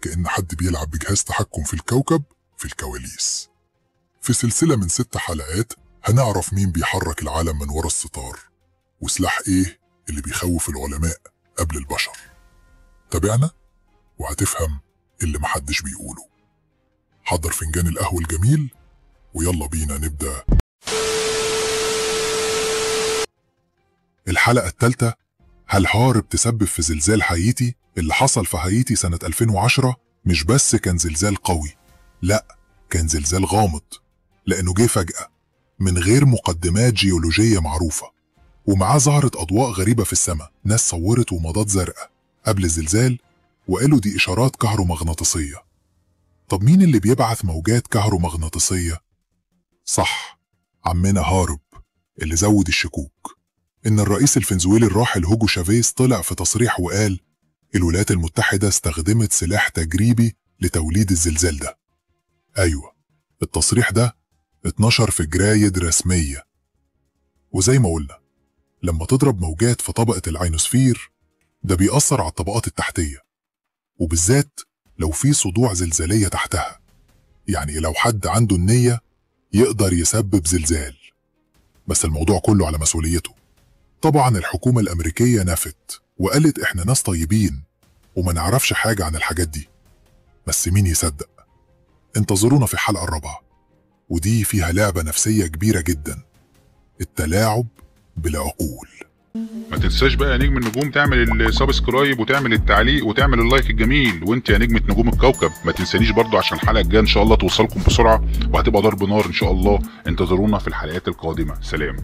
كأن حد بيلعب بجهاز تحكم في الكوكب في الكواليس. في سلسلة من 6 حلقات هنعرف مين بيحرك العالم من ورا الستار، وسلاح إيه اللي بيخوف العلماء قبل البشر. تابعنا وهتفهم اللي محدش بيقوله. حضر فنجان القهوة الجميل ويلا بينا نبدأ. الحلقة الثالثة: هل هارب تسبب في زلزال هايتي؟ اللي حصل في هايتي سنة 2010 مش بس كان زلزال قوي، لأ كان زلزال غامض، لأنه جه فجأة من غير مقدمات جيولوجية معروفة، ومعاه ظهرت أضواء غريبة في السماء. ناس صورت ومضات زرقاء قبل الزلزال وقالوا دي إشارات كهرومغناطيسية. طب مين اللي بيبعث موجات كهرومغناطيسية؟ صح، عمنا هارب اللي زود الشكوك. إن الرئيس الفنزويلي الراحل هوجو شافيز طلع في تصريح وقال الولايات المتحدة استخدمت سلاح تجريبي لتوليد الزلزال ده. أيوة، التصريح ده اتنشر في جرايد رسمية. وزي ما قلنا، لما تضرب موجات في طبقة الأينوسفير ده بيأثر على الطبقات التحتية، وبالذات لو في صدوع زلزالية تحتها. يعني لو حد عنده النية يقدر يسبب زلزال، بس الموضوع كله على مسؤوليته. طبعا الحكومة الأمريكية نفت وقالت إحنا ناس طيبين وما نعرفش حاجة عن الحاجات دي. بس مين يصدق؟ انتظرونا في الحلقة الرابعة، ودي فيها لعبة نفسية كبيرة جدا، التلاعب بالعقول. ما تنساش بقى يا نجم النجوم تعمل السبسكرايب وتعمل التعليق وتعمل اللايك الجميل. وانت يا نجمة نجوم الكوكب ما تنسانيش برضو عشان الحلقة الجاية ان شاء الله توصلكم بسرعة وهتبقى ضرب نار ان شاء الله. انتظرونا في الحلقات القادمة. سلام.